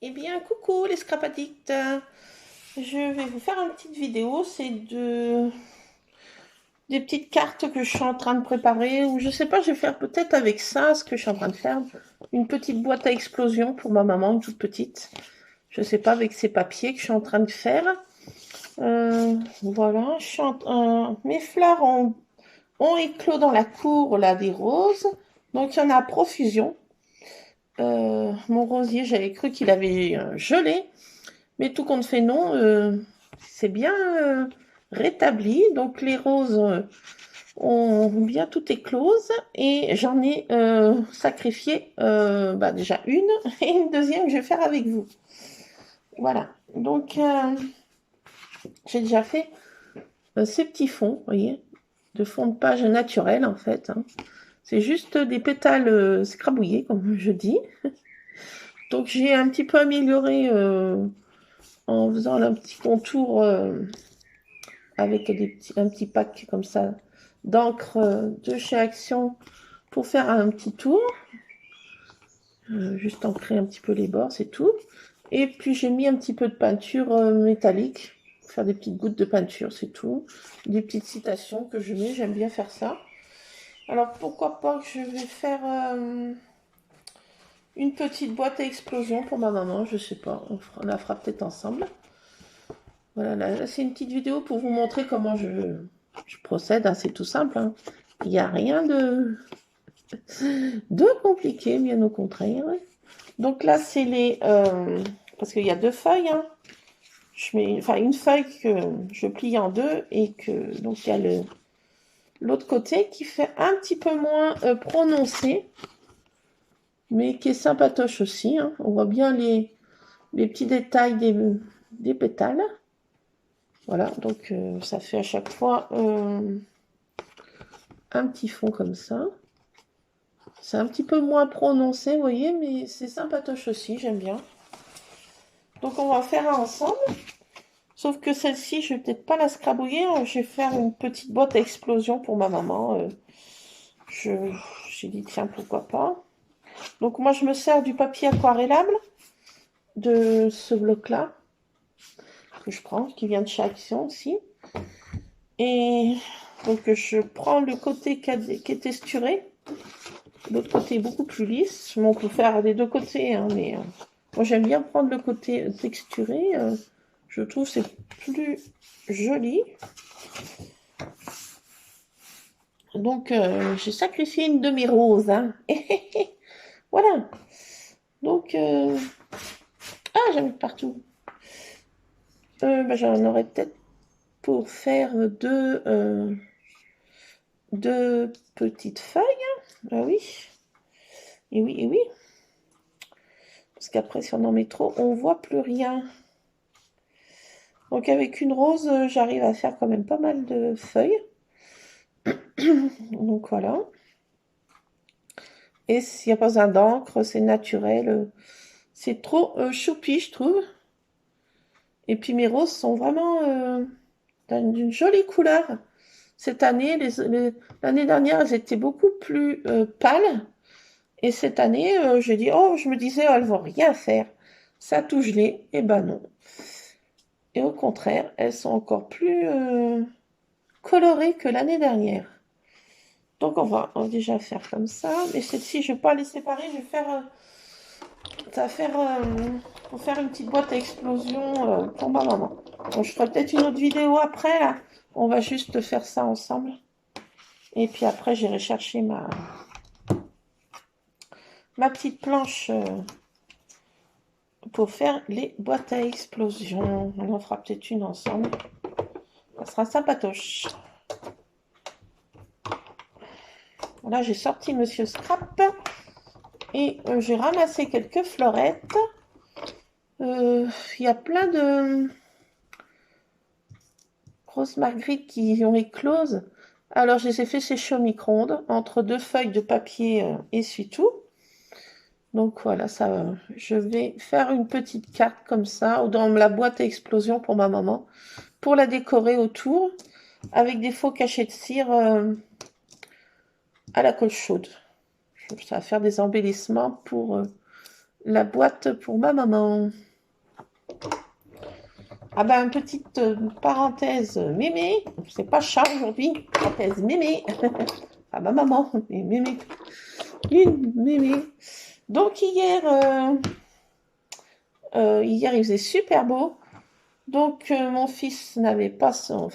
Eh bien, coucou les scrap addicts. Je vais vous faire une petite vidéo. C'est des petites cartes que je suis en train de préparer. Ou je sais pas, je vais faire peut-être avec ça ce que je suis en train de faire. Une petite boîte à explosion pour ma maman, une toute petite. Je sais pas, avec ces papiers que je suis en train de faire. Voilà, mes fleurs ont éclos dans la cour, là, des roses. Donc, il y en a à profusion. Mon rosier, j'avais cru qu'il avait gelé. Mais tout compte fait, non, c'est bien rétabli. Donc les roses ont bien tout éclose et j'en ai sacrifié déjà une et une deuxième que je vais faire avec vous. Voilà. Donc j'ai déjà fait ces petits fonds, vous voyez, de fond de page naturel en fait. Hein. C'est juste des pétales scrabouillés, comme je dis. Donc j'ai un petit peu amélioré en faisant un petit contour avec un petit pack comme ça d'encre de chez Action pour faire un petit tour. Juste ancrer un petit peu les bords, c'est tout. Et puis j'ai mis un petit peu de peinture métallique, pour faire des petites gouttes de peinture, c'est tout. Des petites citations que je mets, j'aime bien faire ça. Alors pourquoi pas que je vais faire une petite boîte à explosion pour ma maman, je sais pas, on la fera peut-être ensemble. Voilà, là c'est une petite vidéo pour vous montrer comment je procède, hein, c'est tout simple. Hein. Il n'y a rien de compliqué, bien au contraire. Donc là, c'est les... parce qu'il y a deux feuilles. Hein. Une feuille que je plie en deux et que... Donc il y a l'autre côté qui fait un petit peu moins prononcé, mais qui est sympatoche aussi. Hein. On voit bien les petits détails des pétales. Voilà, donc ça fait à chaque fois un petit fond comme ça. C'est un petit peu moins prononcé, vous voyez, mais c'est sympatoche aussi, j'aime bien. Donc on va faire un ensemble. Sauf que celle-ci, je vais peut-être pas la scrabouiller. Je vais faire une petite boîte à explosion pour ma maman. J'ai dit, tiens, pourquoi pas. Donc moi, je me sers du papier aquarellable de ce bloc-là que je prends, qui vient de chez Action aussi. Et donc je prends le côté qui est texturé. L'autre côté est beaucoup plus lisse. On peut faire des deux côtés, hein, mais moi j'aime bien prendre le côté texturé. Je trouve que c'est plus joli. Donc j'ai sacrifié une de mes roses. Hein. Voilà. Donc ah, j'en ai partout. J'en aurais peut-être pour faire deux petites feuilles. Ah oui. Et oui, et oui. Parce qu'après, si on en met trop, on voit plus rien. Donc avec une rose, j'arrive à faire quand même pas mal de feuilles. Donc voilà. Et s'il n'y a pas besoin d'encre, c'est naturel. C'est trop choupi, je trouve. Et puis mes roses sont vraiment d'une jolie couleur. Cette année, l'année dernière, elles étaient beaucoup plus pâles. Et cette année, j'ai dit, oh, je me disais, oh, elles vont rien faire. Ça tout gelé. Eh ben non. Et au contraire, elles sont encore plus colorées que l'année dernière. Donc on va déjà faire comme ça. Mais celle-ci, je ne vais pas les séparer. Je vais faire, ça va faire, pour faire une petite boîte à explosion pour ma maman. Donc, je ferai peut-être une autre vidéo après. Là. On va juste faire ça ensemble. Et puis après, j'irai chercher ma petite planche pour faire les boîtes à explosion. On en fera peut-être une ensemble. Ça sera sympatoche. Là, j'ai sorti Monsieur Scrap et j'ai ramassé quelques florettes. Il y a plein de grosses marguerites qui ont éclose. Alors, je les ai fait sécher au micro-ondes entre deux feuilles de papier essuie-tout. Donc voilà, ça, je vais faire une petite carte comme ça dans la boîte à explosion pour ma maman, pour la décorer autour avec des faux cachets de cire à la colle chaude. Ça va faire des embellissements pour la boîte pour ma maman. Ah ben, petite parenthèse mémé, c'est pas chat aujourd'hui, parenthèse mémé. Ah ma maman, et mémé, une mémé. Donc hier il faisait super beau. Donc mon fils n'avait pas son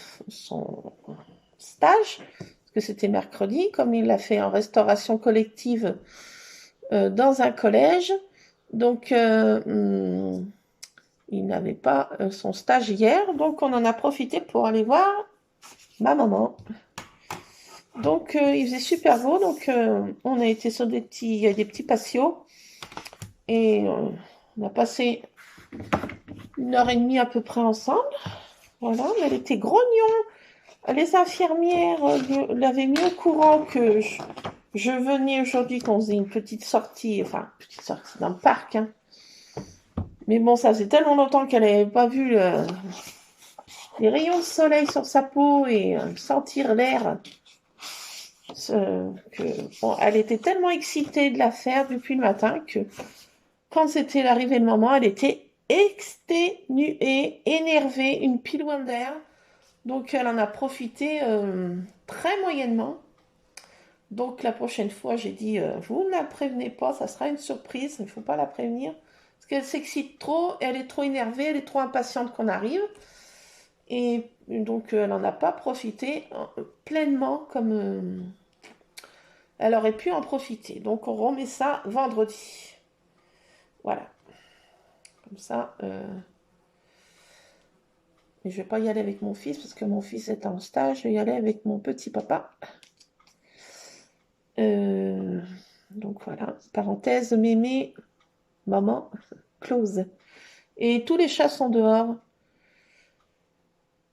stage, parce que c'était mercredi, comme il l'a fait en restauration collective dans un collège. Donc il n'avait pas son stage hier, donc on en a profité pour aller voir ma maman. Donc il faisait super beau, donc on a été sur des petits patios et on a passé 1 heure et demie à peu près ensemble. Voilà, mais elle était grognon. Les infirmières l'avaient mis au courant que je venais aujourd'hui, qu'on faisait une petite sortie dans le parc. Hein. Mais bon, ça faisait tellement longtemps qu'elle n'avait pas vu les rayons de soleil sur sa peau et sentir l'air. Bon, elle était tellement excitée de la faire depuis le matin que quand c'était l'arrivée de maman, elle était exténuée, énervée, une pilouane d'air. Donc elle en a profité très moyennement. Donc la prochaine fois, j'ai dit, vous ne la prévenez pas, ça sera une surprise, il ne faut pas la prévenir. Parce qu'elle s'excite trop, elle est trop énervée, elle est trop impatiente qu'on arrive. Et donc elle n'en a pas profité pleinement comme elle aurait pu en profiter. Donc on remet ça vendredi. Voilà. Comme ça. Mais je ne vais pas y aller avec mon fils parce que mon fils est en stage. Je vais y aller avec mon petit papa. Donc voilà. Parenthèse, mémé, maman, close. Et tous les chats sont dehors.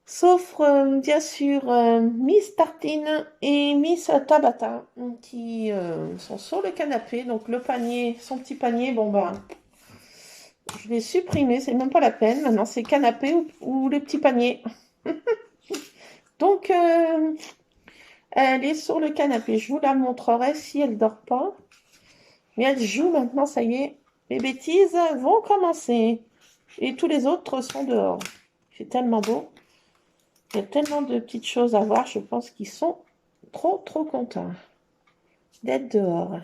Sauf bien sûr Miss Tartine et Miss Tabata qui sont sur le canapé. Donc le panier, son petit panier, bon ben, je l'ai supprimé, c'est même pas la peine. Maintenant c'est canapé ou le petit panier. Donc elle est sur le canapé. Je vous la montrerai si elle dort pas. Mais elle joue maintenant, ça y est. Les bêtises vont commencer. Et tous les autres sont dehors. C'est tellement beau. Il y a tellement de petites choses à voir, je pense qu'ils sont trop contents d'être dehors.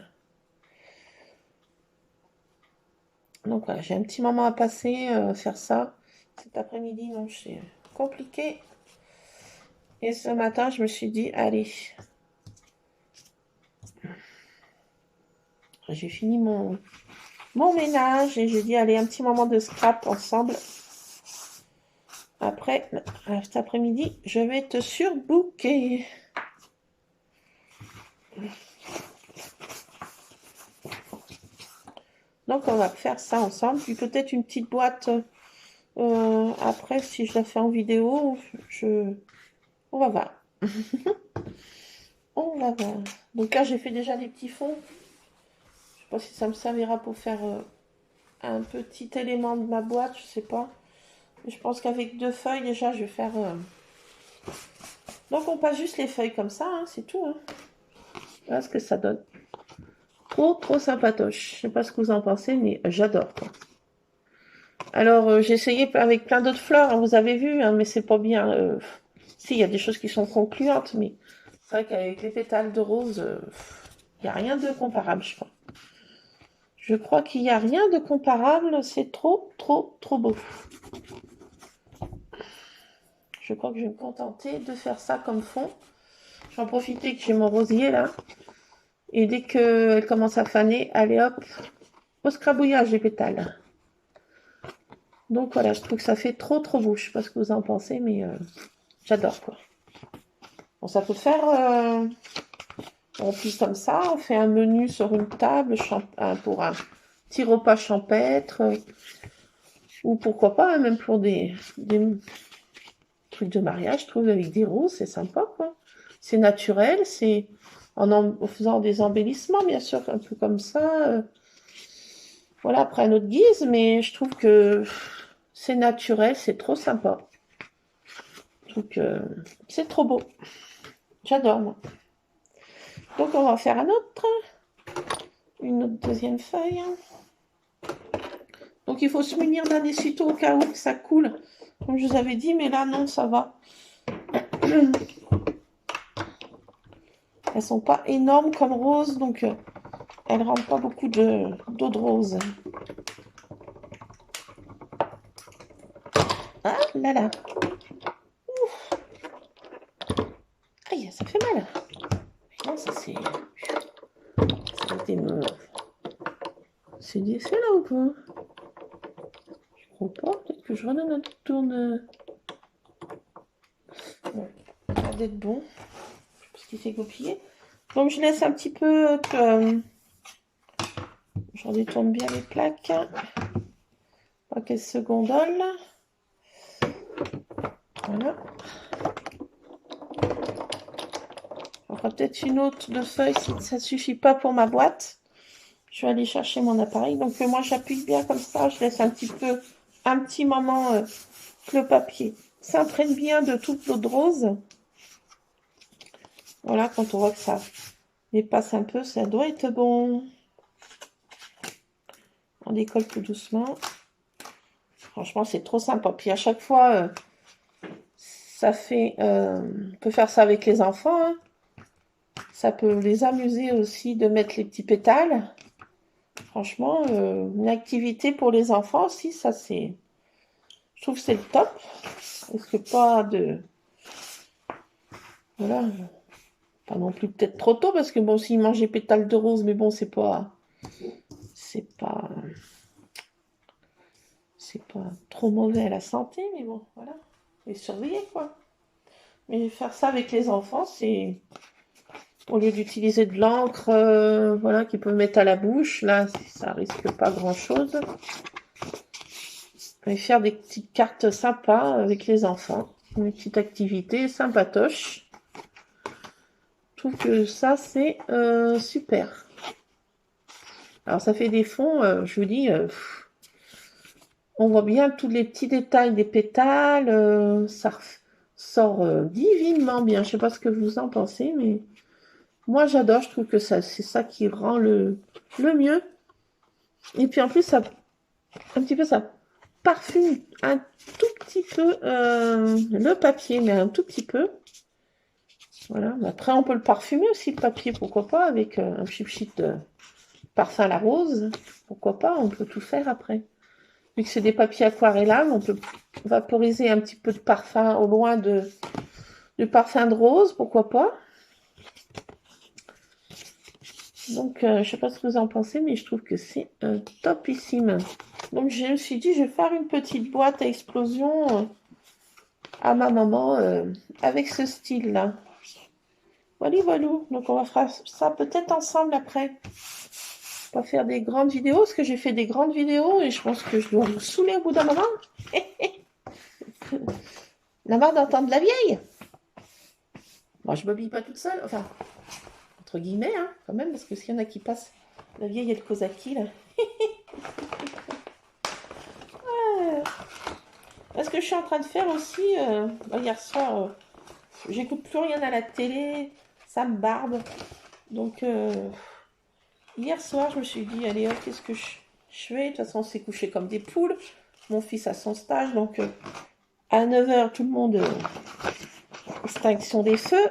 Donc voilà, j'ai un petit moment à passer, faire ça. Cet après-midi, non, c'est compliqué. Et ce matin, je me suis dit, allez, j'ai fini mon ménage et j'ai dit, allez, un petit moment de scrap ensemble. Après, cet après-midi, je vais te surbooker. Donc, on va faire ça ensemble. Puis peut-être une petite boîte après, si je la fais en vidéo, on va voir. On va voir. Donc là, j'ai fait déjà des petits fonds. Je sais pas si ça me servira pour faire un petit élément de ma boîte, je sais pas. Mais je pense qu'avec 2 feuilles, déjà, je vais faire... Donc, on passe juste les feuilles comme ça, hein, c'est tout. Hein. Voilà ce que ça donne. Trop sympatoche. Je sais pas ce que vous en pensez, mais j'adore. Alors, j'ai essayé avec plein d'autres fleurs, hein, vous avez vu, hein, mais c'est pas bien. Si, il y a des choses qui sont concluantes, mais c'est vrai qu'avec les pétales de rose, il n'y a rien de comparable, je crois. Je crois qu'il n'y a rien de comparable, c'est trop beau. Je crois que je vais me contenter de faire ça comme fond. J'en profiter que j'ai mon rosier là. Et dès qu'elle commence à faner, allez hop, au scrabouillage des pétales. Donc voilà, je trouve que ça fait trop beau. Je sais pas ce que vous en pensez, mais j'adore quoi. Bon, ça peut faire... on plie comme ça, on fait un menu sur une table pour un petit repas champêtre. Ou pourquoi pas, hein, même pour des trucs de mariage, je trouve, avec des roses, c'est sympa quoi. C'est naturel, c'est en faisant des embellissements, bien sûr, un peu comme ça. Voilà, après à notre guise, mais je trouve que c'est naturel, c'est trop sympa. Je trouve que c'est trop beau. J'adore, moi. Donc, on va en faire une autre deuxième feuille. Donc il faut se munir d'un essuie-tout au cas où que ça coule, comme je vous avais dit, mais là non, ça va. Elles sont pas énormes comme rose, donc elles rendent pas beaucoup d'eau de rose. Ah là là. Ouf. Aïe, ça fait mal. Non, ça c'est... C'est des essais là ou pas? Je crois pas. Peut-être que je redonne un tour de... Bon, ça va d'être bon. Parce qu'il s'est copié. Donc je laisse un petit peu que... Je redétourne bien les plaques. Pas qu'elles se gondolent. Voilà. On fera peut-être une autre de feuilles si ça ne suffit pas pour ma boîte. Je vais aller chercher mon appareil. Donc moi j'appuie bien comme ça. Je laisse un petit moment que le papier s'imprègne bien de toute l'eau de rose. Voilà, quand on voit que ça dépasse un peu, ça doit être bon. On décolle tout doucement. Franchement, c'est trop sympa. Puis à chaque fois, ça fait... on peut faire ça avec les enfants. Hein. Ça peut les amuser aussi de mettre les petits pétales. Franchement, une activité pour les enfants aussi, ça c'est... Je trouve que c'est le top. Parce que pas de... Voilà. Pas non plus peut-être trop tôt, parce que bon, s'ils mangent des pétales de rose, mais bon, c'est pas... C'est pas trop mauvais à la santé, mais bon, voilà. Et surveiller, quoi. Mais faire ça avec les enfants, c'est... Au lieu d'utiliser de l'encre, voilà, qu'ils peuvent mettre à la bouche, là, ça risque pas grand-chose. Et faire des petites cartes sympas avec les enfants. Une petite activité sympatoche. Je trouve que ça, c'est super. Alors, ça fait des fonds, je vous dis... on voit bien tous les petits détails des pétales. Ça sort divinement bien. Je sais pas ce que vous en pensez, mais moi j'adore. Je trouve que c'est ça qui rend le mieux. Et puis en plus, ça parfume un tout petit peu le papier, mais un tout petit peu. Voilà. Après, on peut le parfumer aussi, le papier, pourquoi pas, avec un chip de parfum à la rose. Pourquoi pas, on peut tout faire après. Vu que c'est des papiers aquarellables, on peut vaporiser un petit peu de parfum au loin de parfum de rose, pourquoi pas. Donc, je ne sais pas ce que vous en pensez, mais je trouve que c'est topissime. Donc, je me suis dit, je vais faire une petite boîte à explosion à ma maman avec ce style-là. Voilà, voilà. Donc, on va faire ça peut-être ensemble après. Pas faire des grandes vidéos, parce que j'ai fait des grandes vidéos et je pense que je dois vous saouler au bout d'un moment. La marre d'entendre la vieille. Moi, je m'habille pas toute seule, enfin, entre guillemets, hein, quand même, parce que s'il y en a qui passent, la vieille, elle cause à qui, là? Ce que je suis en train de faire aussi, hier soir, j'écoute plus rien à la télé, ça me barbe. Donc, hier soir, je me suis dit, allez hop, qu'est-ce que je fais? De toute façon, on s'est couché comme des poules. Mon fils a son stage, donc à 9h, tout le monde, extinction des feux.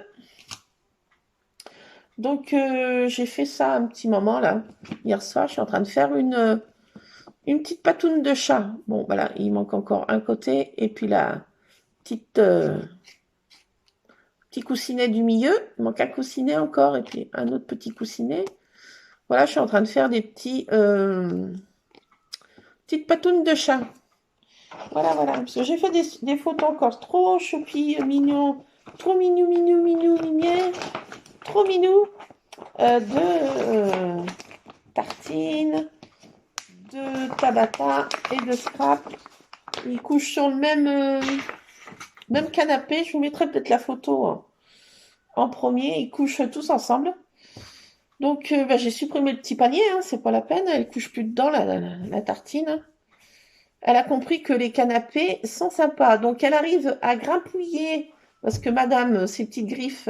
Donc, j'ai fait ça un petit moment, là. Hier soir, je suis en train de faire une petite patoune de chat. Bon, voilà, il manque encore un côté. Et puis la petite... petit coussinet du milieu. Il manque un coussinet encore. Et puis un autre petit coussinet. Voilà, je suis en train de faire des petites patounes de chat. Voilà, voilà. Parce que j'ai fait des photos encore trop choupi, mignons. Trop mignon, mignon, mignon, mignon. Trop minou. De tartines, de Tabata et de Scrap. Ils couchent sur le même canapé. Je vous mettrai peut-être la photo en premier. Ils couchent tous ensemble. Donc, j'ai supprimé le petit panier. Hein, c'est pas la peine. Elle couche plus dedans, la tartine. Elle a compris que les canapés sont sympas. Donc, elle arrive à grimpouiller parce que madame, ses petites griffes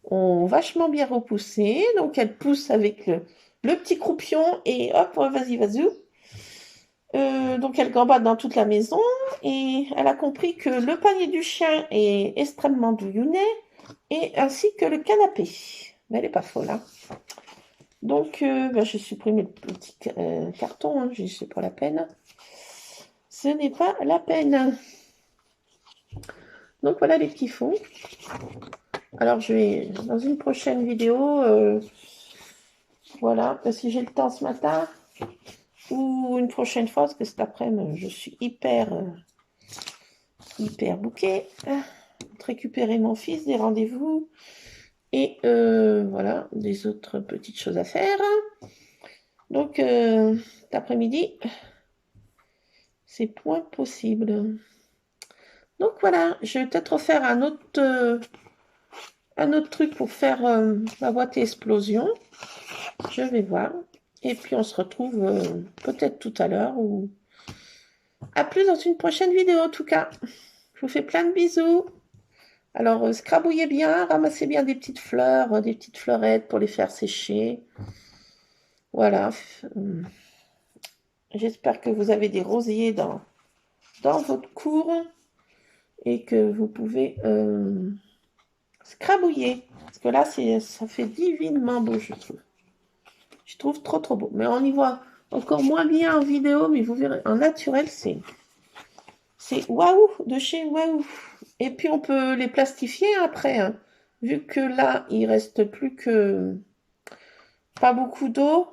ont vachement bien repoussé. Donc, elle pousse avec le petit croupion et hop, vas-y, vas-y. Donc elle gambade dans toute la maison et elle a compris que le panier du chien est extrêmement douillonné et ainsi que le canapé. Mais elle n'est pas folle, hein. Donc j'ai supprimé le petit carton, hein, j'ai dit c'est pas la peine. Ce n'est pas la peine. Donc voilà les petits fonds. Alors je vais dans une prochaine vidéo, voilà, si j'ai le temps ce matin ou une prochaine fois, parce que cet après-midi je suis hyper bouquée. Récupérer mon fils, des rendez-vous et voilà, des autres petites choses à faire. Donc cet après-midi, c'est point possible. Donc voilà, je vais peut-être refaire un autre truc pour faire ma boîte explosion. Je vais voir. Et puis on se retrouve peut-être tout à l'heure ou à plus dans une prochaine vidéo en tout cas. Je vous fais plein de bisous. Alors scrabouillez bien, ramassez bien des petites fleurs, des petites fleurettes pour les faire sécher. Voilà. J'espère que vous avez des rosiers dans votre cour et que vous pouvez scrabouiller. Parce que là, ça fait divinement beau, je trouve. Je trouve trop trop beau. Mais on y voit encore moins bien en vidéo, mais vous verrez, en naturel, c'est waouh, de chez waouh. Et puis on peut les plastifier après, hein. Vu que là, il reste plus que pas beaucoup d'eau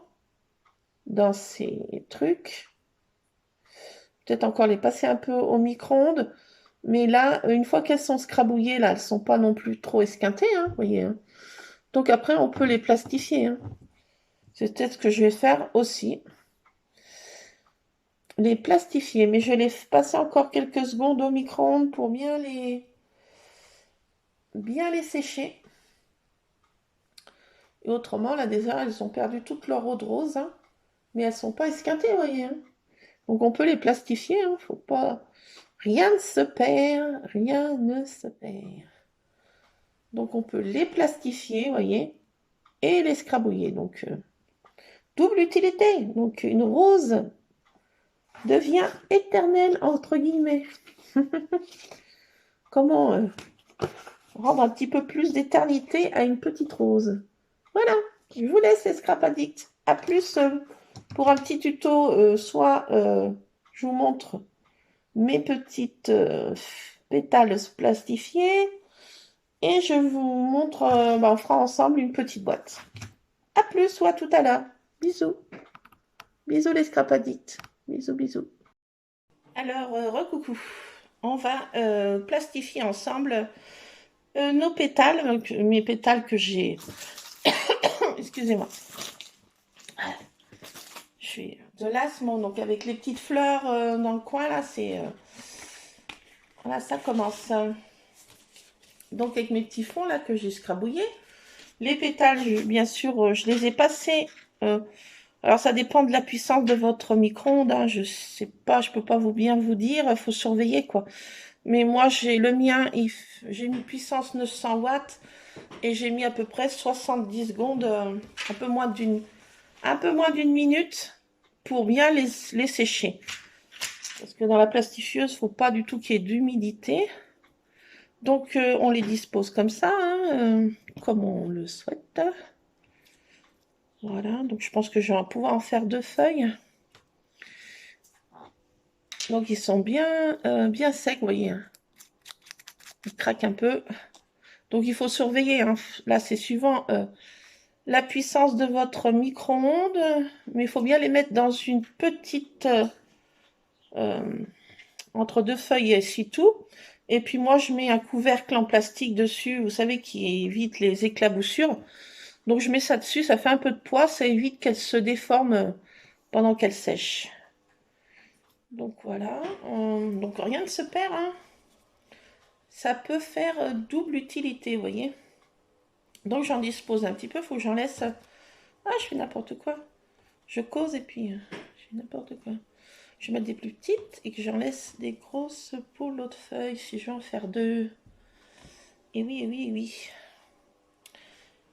dans ces trucs. Peut-être encore les passer un peu au micro-ondes. Mais là, une fois qu'elles sont scrabouillées, là, elles sont pas non plus trop esquintées, hein, vous voyez, hein. Donc après, on peut les plastifier, hein. C'est peut-être ce que je vais faire aussi. Les plastifier, mais je vais les passer encore quelques secondes au micro-ondes pour bien les sécher. Et autrement, là, déjà, elles ont perdu toute leur eau de rose, hein, mais elles sont pas esquintées, vous voyez, hein. Donc on peut les plastifier, hein, faut pas... Rien ne se perd, rien ne se perd. Donc on peut les plastifier, vous voyez, et les scrabouiller. Donc double utilité. Donc une rose devient éternelle, entre guillemets. Comment rendre un petit peu plus d'éternité à une petite rose. Voilà, je vous laisse les Scrap Addicts. À plus pour un petit tuto, soit je vous montre mes petites pétales plastifiés et je vous montre, on fera ensemble une petite boîte. À plus ou à tout à l'heure. Bisous. Bisous les Scrap Addicts. Bisous, bisous. Alors, recoucou. On va plastifier ensemble nos pétales, donc, mes pétales que j'ai... Excusez-moi. Je suis de l'asthme, donc avec les petites fleurs dans le coin, là, c'est... voilà, ça commence. Donc, avec mes petits fonds, là, que j'ai scrabouillés. Les pétales, bien sûr, je les ai passés... alors, ça dépend de la puissance de votre micro-ondes, hein, je sais pas, je peux pas bien vous dire, il faut surveiller, quoi. Mais moi, j'ai le mien, j'ai une puissance 900 watts et j'ai mis à peu près 70 secondes, un peu moins d'une minute pour bien les sécher. Parce que dans la plastifieuse, il ne faut pas du tout qu'il y ait d'humidité. Donc, on les dispose comme ça, hein, comme on le souhaite. Voilà, donc je pense que je vais pouvoir en faire 2 feuilles. Donc, ils sont bien secs, vous voyez. Ils craquent un peu. Donc, il faut surveiller, hein. Là, c'est suivant la puissance de votre micro-ondes. Mais il faut bien les mettre dans une petite... entre 2 feuilles et c'est tout. Et puis moi, je mets un couvercle en plastique dessus, vous savez, qui évite les éclaboussures. Donc je mets ça dessus, ça fait un peu de poids, ça évite qu'elle se déforme pendant qu'elle sèche. Donc voilà, donc rien ne se perd, hein. Ça peut faire double utilité, vous voyez. Donc j'en dispose un petit peu, il faut que j'en laisse... Ah, je fais n'importe quoi. Je cause et puis je fais n'importe quoi. Je vais mettre des plus petites et que j'en laisse des grosses pour l'autre feuille, si je vais en faire 2. Et oui, et oui, et oui.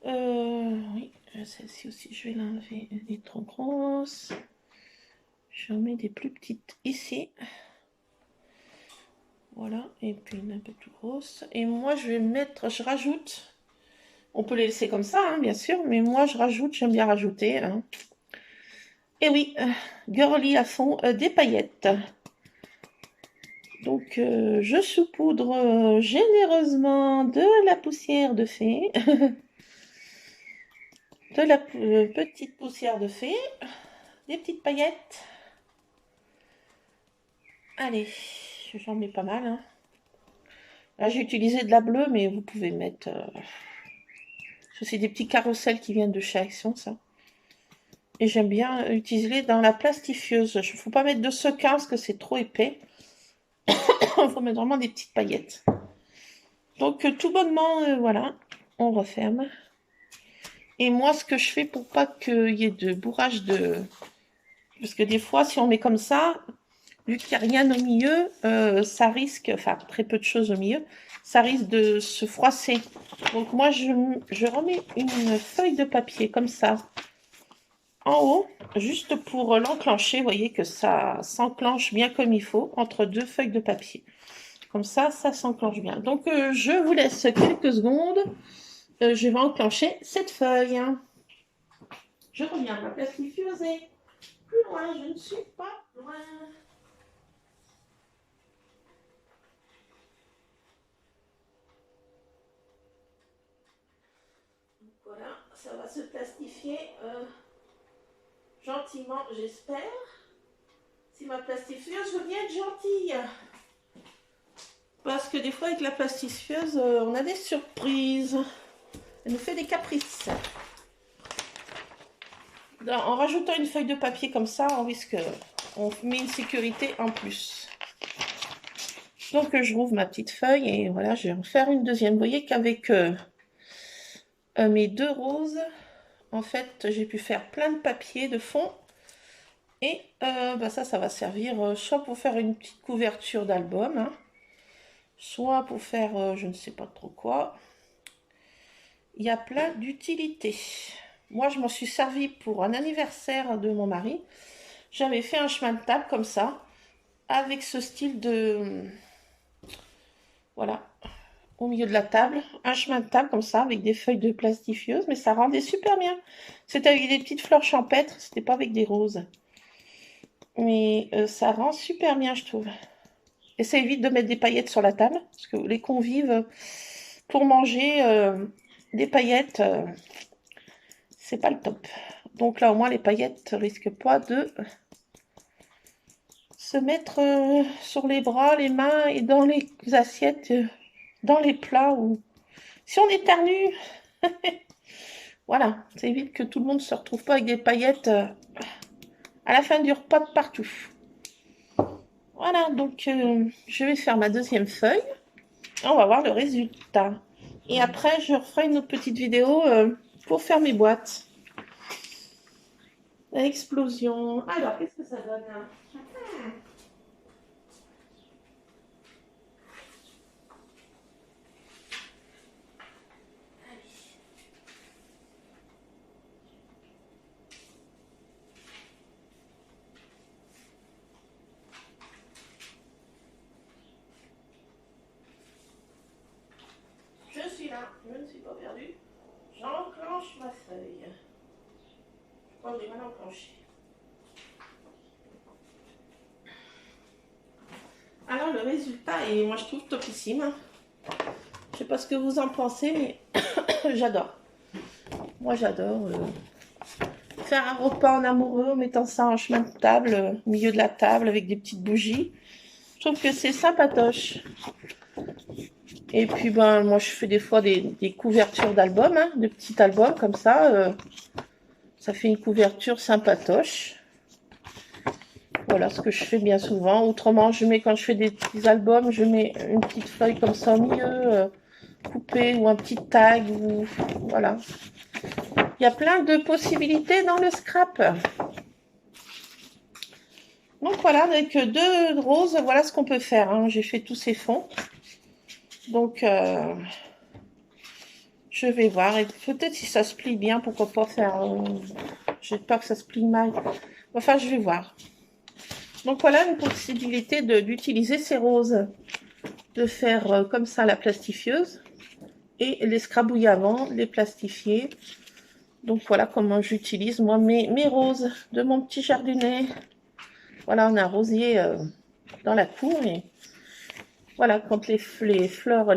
Oui, celle-ci aussi, je vais l'enlever. Elle est trop grosse. j'en mets des plus petites ici. Voilà, et puis une un peu plus grosse. Et moi, je rajoute, on peut les laisser comme ça, hein, bien sûr, mais moi, je rajoute, j'aime bien rajouter. Hein. Et oui, girly à fond, des paillettes. Donc, je saupoudre généreusement de la poussière de fée. De la petite poussière de fée. Des petites paillettes. Allez, j'en mets pas mal. Hein. Là, j'ai utilisé de la bleue, mais vous pouvez mettre... c'est des petits carrousels qui viennent de chez Action, ça. Et j'aime bien utiliser dans la plastifieuse. Il ne faut pas mettre de sequins parce que c'est trop épais. Il faut mettre vraiment des petites paillettes. Donc, tout bonnement, voilà, on referme. Et moi, ce que je fais pour pas qu'il y ait de bourrage de... Parce que des fois, si on met comme ça, vu qu'il n'y a rien au milieu, ça risque, enfin très peu de choses au milieu, ça risque de se froisser. Donc moi, je remets une feuille de papier comme ça, en haut, juste pour l'enclencher. Vous voyez que ça s'enclenche bien comme il faut, entre deux feuilles de papier. Comme ça s'enclenche bien. Donc je vous laisse quelques secondes. Je vais enclencher cette feuille. Je reviens, ma plastifieuse est plus loin, je ne suis pas loin. Voilà, ça va se plastifier gentiment, j'espère. Si ma plastifieuse veut bien être gentille. Parce que des fois, avec la plastifieuse, on a des surprises. Elle nous fait des caprices. En rajoutant une feuille de papier comme ça, on met une sécurité en plus. Donc, je rouvre ma petite feuille et voilà, je vais en faire une deuxième. Vous voyez qu'avec mes deux roses, en fait, j'ai pu faire plein de papier de fond. Et ça va servir soit pour faire une petite couverture d'album, hein, soit pour faire je ne sais pas trop quoi. Il y a plein d'utilités. Moi, je m'en suis servi pour un anniversaire de mon mari. J'avais fait un chemin de table comme ça, avec ce style de... Voilà, au milieu de la table. Un chemin de table comme ça, avec des feuilles de plastifieuse, mais ça rendait super bien. C'était avec des petites fleurs champêtres, c'était pas avec des roses. Mais ça rend super bien, je trouve. Et ça évite de mettre des paillettes sur la table, parce que les convives, pour manger des paillettes, c'est pas le top. Donc là, au moins, les paillettes risquent pas de se mettre sur les bras, les mains et dans les assiettes, dans les plats. Ou si on éternue, voilà, ça évite que tout le monde se retrouve pas avec des paillettes à la fin du repas de partout. Voilà, donc je vais faire ma deuxième feuille. On va voir le résultat. Et après, je referai une autre petite vidéo pour faire mes boîtes. Explosion. Alors, qu'est-ce que ça donne hein Je suis là, je ne suis pas perdue. J'enclenche ma feuille. Je crois que j'ai mal enclenché. Alors, le résultat est, moi, je trouve topissime. Je sais pas ce que vous en pensez, mais j'adore. Moi, j'adore faire un repas en amoureux, en mettant ça en chemin de table, au milieu de la table, avec des petites bougies. Je trouve que c'est sympatoche. Et puis, moi, je fais des fois des couvertures d'albums, hein, de petits albums comme ça. Ça fait une couverture sympatoche. Voilà ce que je fais bien souvent. Autrement, quand je fais des petits albums, je mets une petite feuille comme ça au milieu, coupée, ou un petit tag, ou voilà. Il y a plein de possibilités dans le scrap. Donc voilà, avec deux roses, voilà ce qu'on peut faire. Hein. J'ai fait tous ces fonds. Donc, je vais voir. Et peut-être si ça se plie bien, pourquoi pas faire... J'ai peur que ça se plie mal. Enfin, je vais voir. Donc voilà une possibilité d'utiliser ces roses, de faire comme ça la plastifieuse et les scrabouiller avant, les plastifier. Donc voilà comment j'utilise moi mes roses de mon petit jardinet. Voilà, on a un rosier dans la cour et voilà, quand les fleurs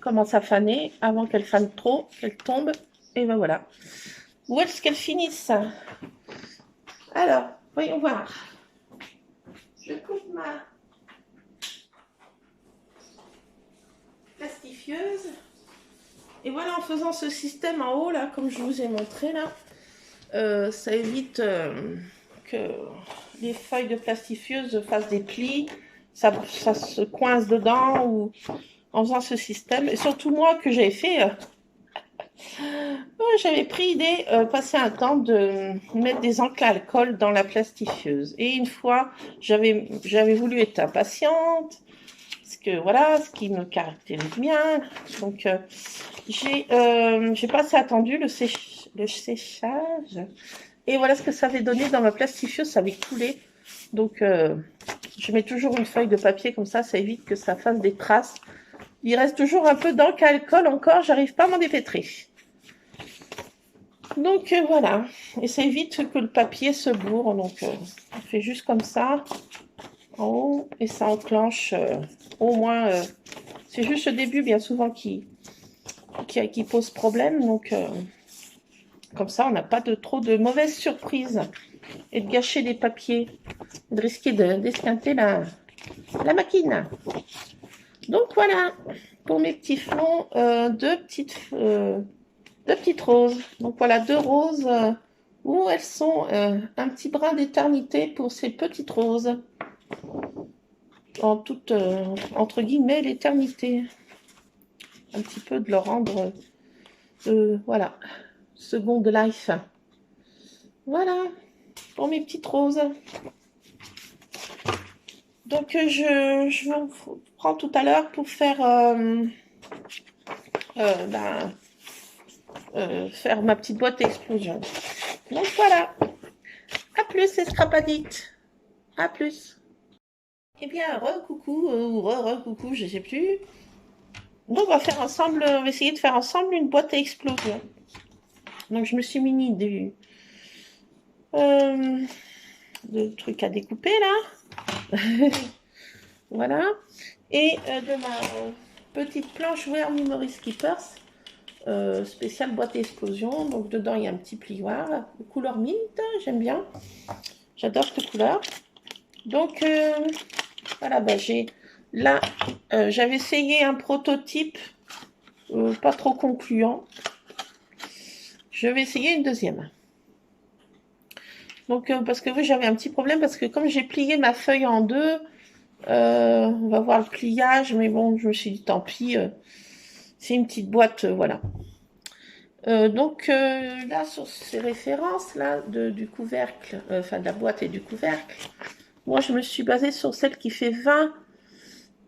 commencent à faner, avant qu'elles fanent trop, qu'elles tombent, et ben voilà. Où est-ce qu'elles finissent? Alors, voyons voir. Je coupe ma plastifieuse. Et voilà, en faisant ce système en haut, là, comme je vous ai montré, là, ça évite que les feuilles de plastifieuse fassent des plis, ça se coince dedans, ou en faisant ce système. Et surtout moi, que j'avais fait, j'avais pris idée, passer un temps de mettre des encres à alcool dans la plastifieuse. Et une fois, j'avais voulu être impatiente, parce que voilà, ce qui me caractérise bien. Donc, j'ai pas assez attendu le séchage. Et voilà ce que ça avait donné dans ma plastifieuse, ça avait coulé. Donc, je mets toujours une feuille de papier comme ça évite que ça fasse des traces. Il reste toujours un peu d'encre à alcool encore, j'arrive pas à m'en dépêtrer. Donc voilà, et ça évite que le papier se bourre. Donc on fait juste comme ça en haut et ça enclenche au moins. C'est juste le début bien souvent qui pose problème. Donc comme ça, on n'a pas trop de mauvaises surprises et de gâcher les papiers, de risquer d'esquinter la machine. Donc voilà, pour mes petits flons, deux petites roses. Donc voilà, deux roses où elles sont un petit brin d'éternité pour ces petites roses. En toute, entre guillemets, l'éternité. Un petit peu de leur rendre, voilà, second life. Voilà, pour mes petites roses. Donc je vous prends tout à l'heure pour faire faire ma petite boîte explosion. Donc voilà. À plus, les scrapadites. À plus. Eh bien, re-coucou, ou re-coucou, je sais plus. Donc on va faire ensemble, on va essayer de faire ensemble une boîte à explosion. Donc je me suis muni de trucs à découper là. Voilà. Et de ma petite planche Wear Memory Skippers. Spéciale boîte à explosion. Donc dedans il y a un petit plioir couleur mint, j'aime bien, j'adore cette couleur. Donc voilà, j'ai là j'avais essayé un prototype pas trop concluant. Je vais essayer une deuxième. Donc parce que oui, j'avais un petit problème parce que comme j'ai plié ma feuille en deux, on va voir le pliage, mais bon, je me suis dit tant pis, c'est une petite boîte, voilà. Donc là, sur ces références là du couvercle, enfin de la boîte et du couvercle, moi je me suis basée sur celle qui fait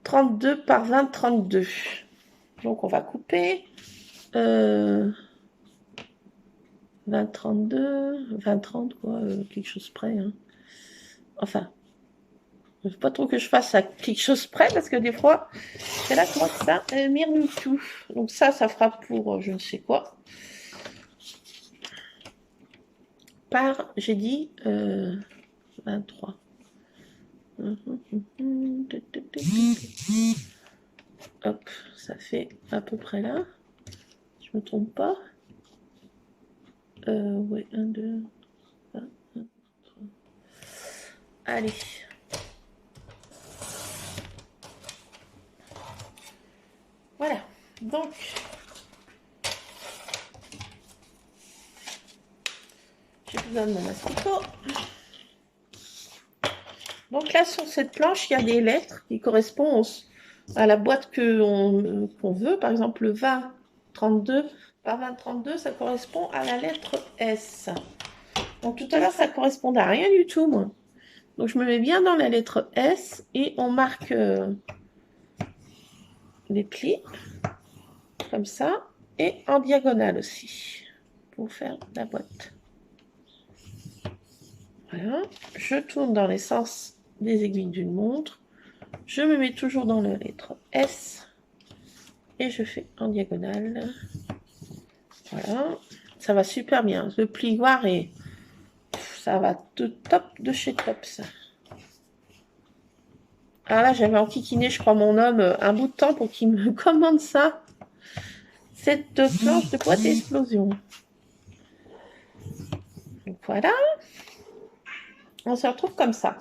20-32 par 20-32. Donc on va couper 20-32, 20-30 quoi, quelque chose près. Hein. Enfin, il ne faut pas trop que je fasse à quelque chose près parce que des fois, c'est là comment ça mirnou tout. Donc ça fera pour je ne sais quoi. Par, j'ai dit 23. Hop, ça fait à peu près là. Je me trompe pas. Ouais, 1, 2, 3, 1, 3. Allez. Voilà. Donc, j'ai besoin de mon masticot. Donc là, sur cette planche, il y a des lettres qui correspondent à la boîte qu'on veut. Par exemple, le 20-32 par 20-32, ça correspond à la lettre S. Donc tout à l'heure, ça correspondait à rien du tout, moi. Donc je me mets bien dans la lettre S et on marque les plis, comme ça, et en diagonale aussi, pour faire la boîte. Voilà, je tourne dans les sens des aiguilles d'une montre. Je me mets toujours dans la lettre S et je fais en diagonale. Voilà, ça va super bien. Le plioir et ça va de top de chez top ça. Alors là, j'avais enquiquiné, je crois, mon homme un bout de temps pour qu'il me commande ça. Cette planche de boîte d'explosion. Donc voilà. On se retrouve comme ça.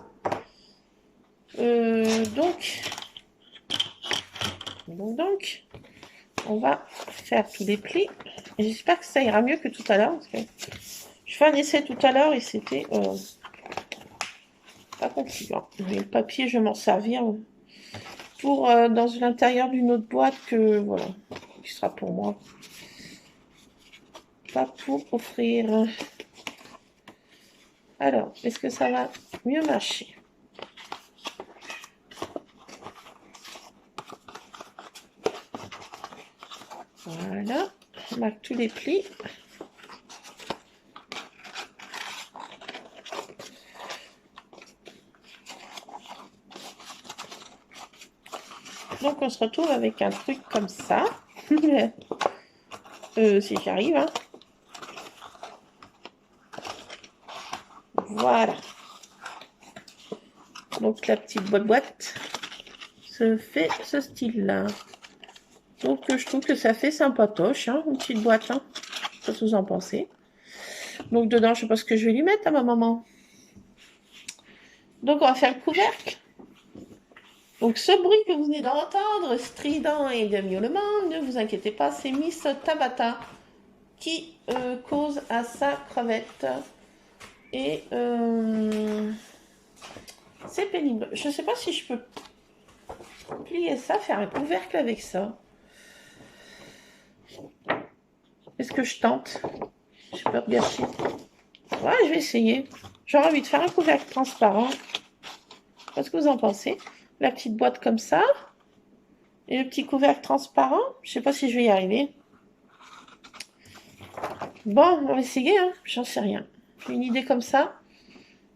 Donc, on va faire tous les plis. J'espère que ça ira mieux que tout à l'heure. Je fais un essai tout à l'heure et c'était pas compliqué. Mais le papier, je vais m'en servir pour dans l'intérieur d'une autre boîte que voilà, qui sera pour moi. Pas pour offrir. Alors, est-ce que ça va mieux marcher? Voilà, on marque tous les plis. Donc on se retrouve avec un truc comme ça. Si j'y arrive. Hein. Voilà. Donc la petite boîte se fait ce style-là. Donc je trouve que ça fait sympatoche, hein, une petite boîte. Hein. Qu'est-ce que vous en pensez? Donc dedans, je sais pas ce que je vais lui mettre à ma maman. Donc on va faire le couvercle. Donc ce bruit que vous venez d'entendre, strident et de miaulement, ne vous inquiétez pas, c'est Miss Tabata qui cause à sa crevette. Et c'est pénible. Je ne sais pas si je peux plier ça, faire un couvercle avec ça. Est-ce que je tente? J'ai peur de gâcher. Ouais, je vais essayer. J'aurais envie de faire un couvercle transparent. Qu'est-ce que vous en pensez? La petite boîte comme ça. Et le petit couvercle transparent. Je ne sais pas si je vais y arriver. Bon, on va essayer. Hein. J'en sais rien. J'ai une idée comme ça.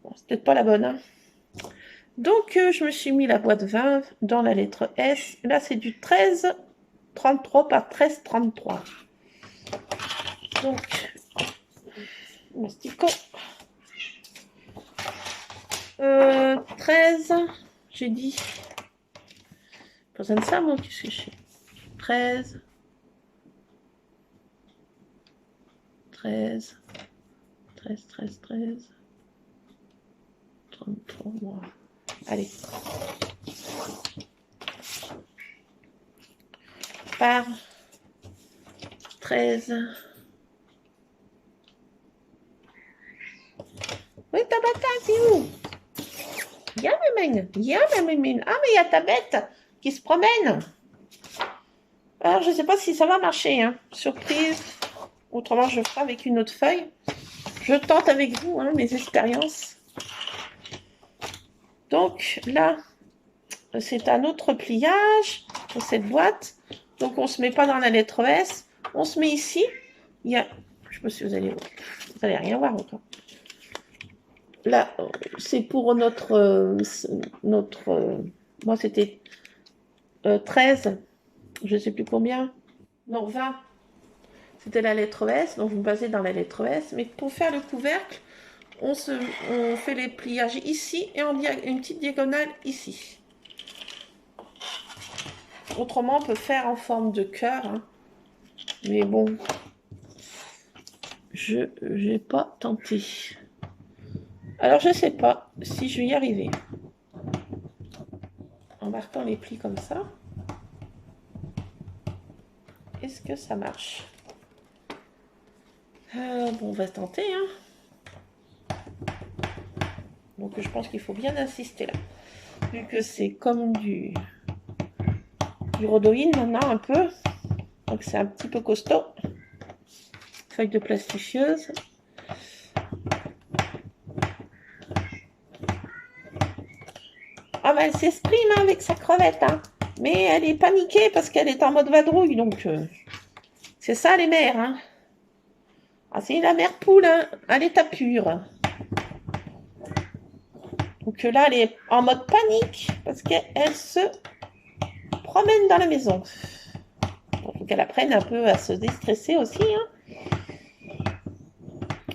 Bon, c'est peut-être pas la bonne. Hein. Donc, je me suis mis la boîte 20 dans la lettre S. Là, c'est du 13,33 par 13,33. Donc, masticons. 13, j'ai dit. Pas besoin de ça, moi, qu'est-ce que je fais? 13. 13. 13, 13, 13. 33, moi. Allez. Par 13. Oui, ta bata, c'est où? Il y a mes mains. Il y a mes mains. Ah, mais il y a ta bête qui se promène. Alors, je ne sais pas si ça va marcher. Hein. Surprise. Autrement, je ferai avec une autre feuille. Je tente avec vous hein, mes expériences. Donc, là, c'est un autre pliage pour cette boîte. Donc, on ne se met pas dans la lettre S. On se met ici. Il y a... Je sais pas si vous allez rien voir encore. Là, c'est pour notre moi, c'était 13. Je ne sais plus combien. Non, 20. C'était la lettre S. Donc, vous me basez dans la lettre S. Mais pour faire le couvercle, on fait les pliages ici et on a une petite diagonale ici. Autrement, on peut faire en forme de cœur. Hein. Mais bon, je n'ai pas tenté. Alors, je ne sais pas si je vais y arriver. En marquant les plis comme ça. Est-ce que ça marche? Bon, on va tenter. Hein. Donc, je pense qu'il faut bien insister là. Vu que c'est comme du rhodoïne maintenant, un peu. Donc, c'est un petit peu costaud. Feuille de plastifieuse. Ah ben, elle s'exprime hein, avec sa crevette. Hein. Mais elle est paniquée parce qu'elle est en mode vadrouille. Donc, c'est ça les mères. Hein. Ah, c'est la mère poule hein, à l'état pur. Donc là, elle est en mode panique parce qu'elle se promène dans la maison. Il faut qu'elle apprenne un peu à se déstresser aussi. Hein.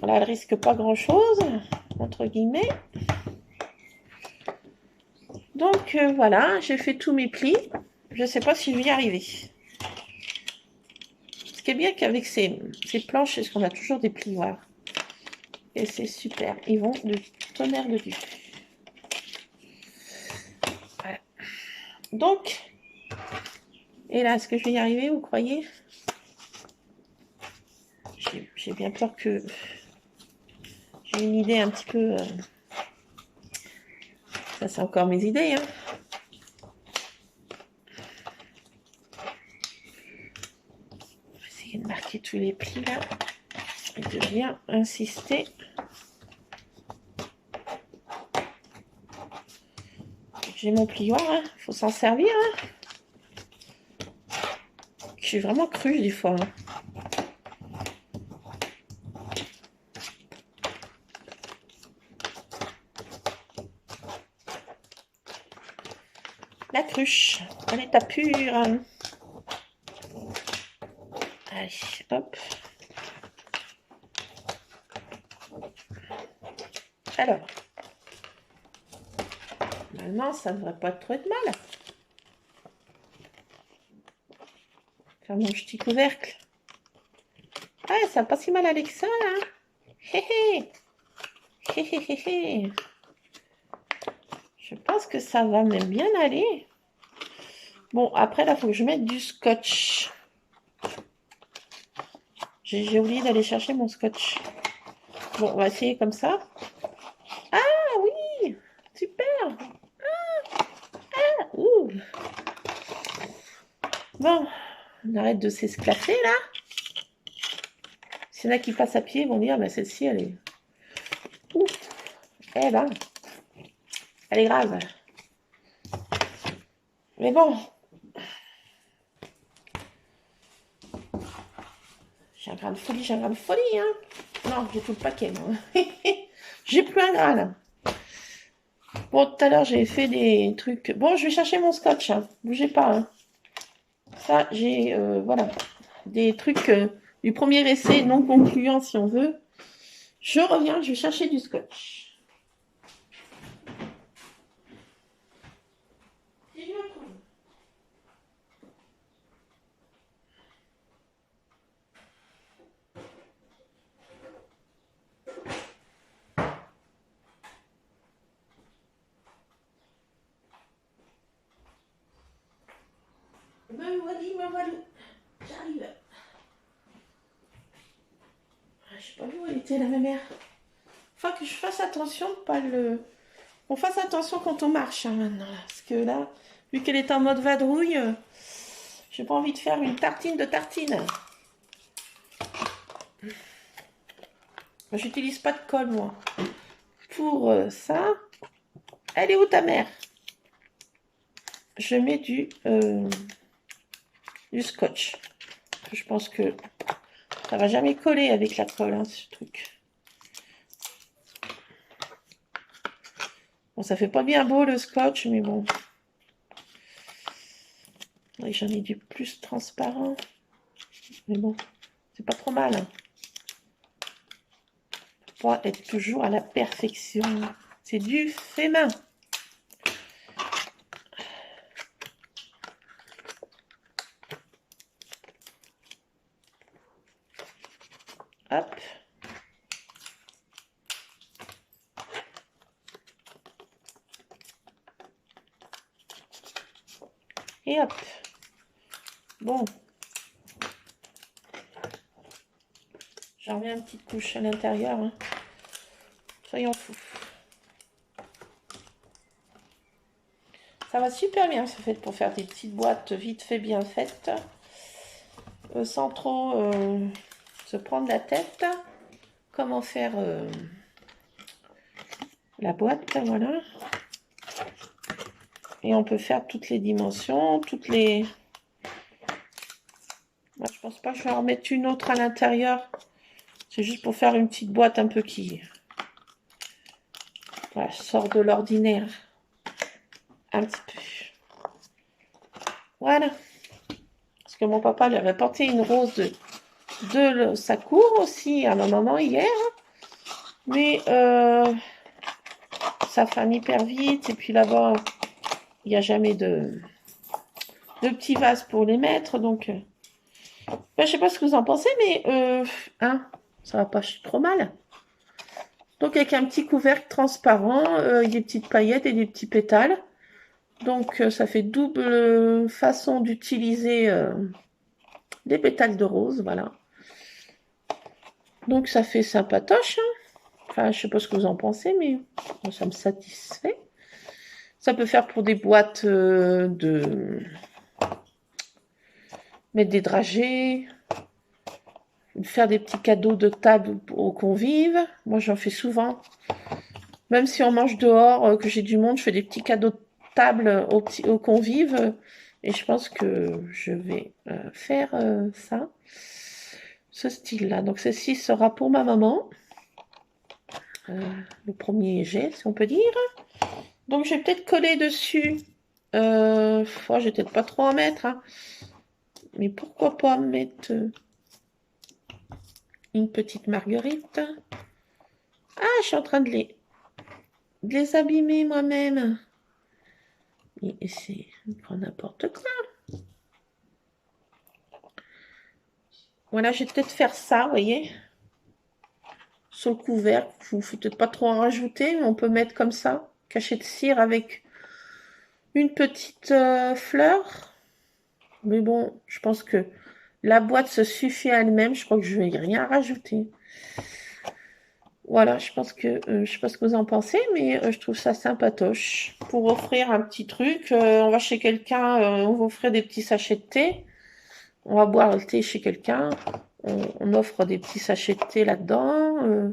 Là, elle risque pas grand-chose, entre guillemets. Donc voilà, j'ai fait tous mes plis. Je ne sais pas si je vais y arriver. Ce qui est bien qu'avec ces planches, c'est qu'on a toujours des plioirs. Et c'est super. Ils vont de tonnerre de Dieu. Voilà. Donc, et là, est-ce que je vais y arriver, vous croyez? J'ai bien peur que j'ai une idée un petit peu... Ça, c'est encore mes idées. Hein. On va essayer de marquer tous les plis là. Et de bien insister. J'ai mon plioir, hein. Faut s'en servir. Hein. Je suis vraiment cruche des fois. Hein. La cruche, à l'état pur. Allez, hop. Alors, normalement, ça ne devrait pas trop être mal. Faire mon petit couvercle. Ah, ça va pas si mal avec ça, là. Hé hé. Hé hé hé hé. Je pense que ça va même bien aller. Bon, après, là, il faut que je mette du scotch. J'ai oublié d'aller chercher mon scotch. Bon, on va essayer comme ça. Ah oui, super. Ouh. Bon, on arrête de s'esclaffer, là. S'il y en a qui passent à pied, ils vont dire, bah, celle-ci, elle est... Ouh. Eh ben, elle est grave. Mais bon. J'ai un grain de folie, hein. Non, j'ai tout le paquet, moi. J'ai plus un grain, là. Bon, tout à l'heure, j'ai fait des trucs... Bon, je vais chercher mon scotch, hein. Bougez pas, hein. Ça, j'ai, voilà, des trucs du premier essai non concluant, si on veut. Je reviens, je vais chercher du scotch. Me voilà. J'arrive. Je sais pas où elle était, la mère. Faut que je fasse attention de pas le... On fasse attention quand on marche, hein, maintenant. Là, parce que là, vu qu'elle est en mode vadrouille, j'ai pas envie de faire une tartine de tartine. J'utilise pas de colle, moi. Pour ça... Elle est où, ta mère? Je mets du scotch. Je pense que ça va jamais coller avec la colle, hein, ce truc. Bon, ça fait pas bien beau le scotch, mais bon. Ouais, j'en ai du plus transparent. Mais bon, c'est pas trop mal. Hein. Pour être toujours à la perfection. C'est du fait main. Hop. Et hop. Bon. J'en remets une petite couche à l'intérieur. Hein. Soyons fous. Ça va super bien, ce fait pour faire des petites boîtes vite fait, bien faites. Sans trop se prendre la tête. Comment faire la boîte, voilà. Et on peut faire toutes les dimensions, toutes les... Moi, je pense pas que je vais en remettre une autre à l'intérieur. C'est juste pour faire une petite boîte un peu qui... Voilà, je sors de l'ordinaire. Un petit peu. Voilà. Parce que mon papa lui avait porté une rose de sa cour aussi à ma maman hier. Mais ça fane hyper vite. Et puis là-bas, il n'y a jamais de petits vases pour les mettre. Donc, je sais pas ce que vous en pensez, mais hein, ça va pas trop mal. Donc, avec un petit couvercle transparent, avec des petites paillettes et des petits pétales. Donc, ça fait double façon d'utiliser des pétales de rose, voilà. Donc, ça fait sympatoche. Hein. Enfin, je sais pas ce que vous en pensez, mais ça me satisfait. Ça peut faire pour des boîtes de mettre des dragées, faire des petits cadeaux de table aux convives. Moi, j'en fais souvent. Même si on mange dehors, que j'ai du monde, je fais des petits cadeaux de table aux convives. Et je pense que je vais faire ça, ce style-là. Donc, ceci sera pour ma maman. Le premier jet, si on peut dire. Donc, je vais peut-être coller dessus. Je vais peut-être pas trop en mettre. Hein. Mais pourquoi pas mettre une petite marguerite. Ah, je suis en train de les abîmer moi-même. Et c'est pas n'importe quoi. Voilà, je vais peut-être faire ça, vous voyez. Sur le couvercle. Il ne faut peut-être pas trop en rajouter, mais on peut mettre comme ça. Cachet de cire avec une petite fleur. Mais bon, je pense que la boîte se suffit à elle-même. Je crois que je ne vais rien rajouter. Voilà, je pense que, je sais pas ce que vous en pensez, mais je trouve ça sympatoche. Pour offrir un petit truc, on va chez quelqu'un, on va offrir des petits sachets de thé. On va boire le thé chez quelqu'un. On offre des petits sachets de thé là-dedans.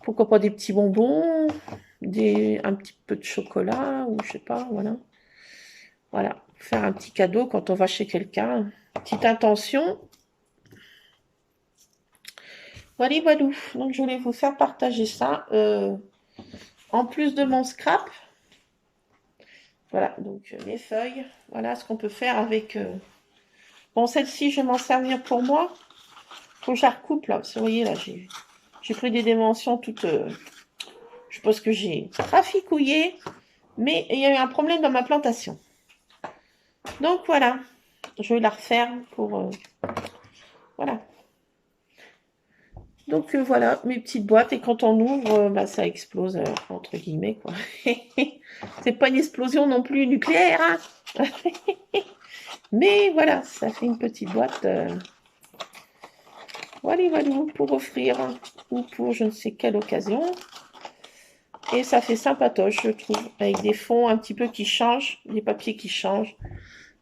Pourquoi pas des petits bonbons, un petit peu de chocolat, ou je sais pas, voilà. Voilà, faire un petit cadeau quand on va chez quelqu'un. Petite intention. Voilà, voilà. Donc, je voulais vous faire partager ça. En plus de mon scrap. Voilà, donc les feuilles. Voilà ce qu'on peut faire avec... Bon, celle-ci, je vais m'en servir pour moi. Faut que je la recoupe, là. Vous voyez, là, j'ai pris des dimensions toutes... je pense que j'ai traficouillé. Mais il y a eu un problème dans ma plantation. Donc, voilà. Je vais la refaire pour... voilà. Donc voilà, mes petites boîtes. Et quand on ouvre, ça explose, entre guillemets, quoi. C'est pas une explosion non plus nucléaire, hein. Mais voilà, ça fait une petite boîte. Voilà, voilà, pour offrir ou pour je ne sais quelle occasion. Et ça fait sympatoche, je trouve, avec des fonds un petit peu qui changent, des papiers qui changent.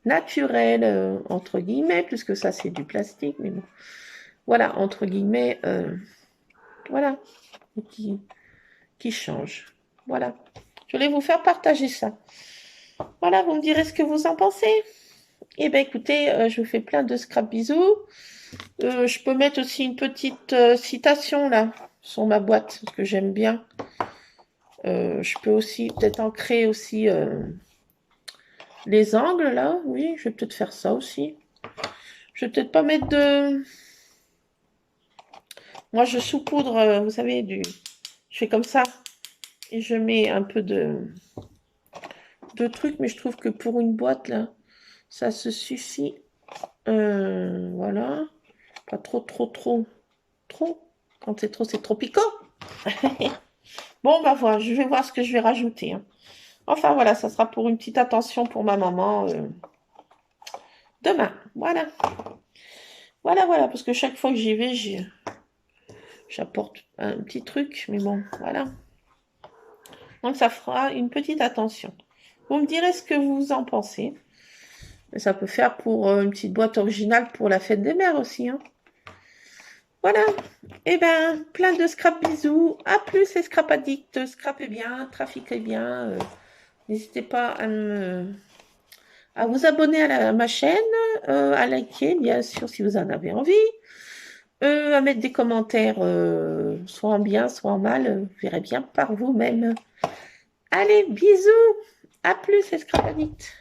Naturel, entre guillemets, puisque ça c'est du plastique, mais bon. Voilà, entre guillemets, voilà, qui change. Voilà. Je voulais vous faire partager ça. Voilà, vous me direz ce que vous en pensez. Eh bien, écoutez, je vous fais plein de scrap bisous. Je peux mettre aussi une petite citation, là, sur ma boîte, parce que j'aime bien. Je peux aussi peut-être en créer aussi les angles, là. Oui, je vais peut-être faire ça aussi. Je vais peut-être pas mettre de... Moi, je saupoudre, vous savez, je fais comme ça. Et je mets un peu de trucs, mais je trouve que pour une boîte, là, ça se suffit. Voilà. Pas trop. Quand c'est trop, c'est trop picot. Bon, bah voilà, je vais voir ce que je vais rajouter. Hein. Enfin, voilà, ça sera pour une petite attention pour ma maman demain. Voilà. Voilà, parce que chaque fois que j'y vais, j'apporte un petit truc, mais bon, voilà. Donc, ça fera une petite attention. Vous me direz ce que vous en pensez. Mais ça peut faire pour une petite boîte originale pour la fête des mères aussi. Hein. Voilà. Eh ben, plein de scrap bisous. À plus les scrap addicts. Scrapez bien, trafiquez bien. N'hésitez pas à vous abonner à ma chaîne, à liker, bien sûr, si vous en avez envie. À mettre des commentaires, soit en bien, soit en mal, vous verrez bien par vous-même. Allez, bisous, à plus, Escravanite.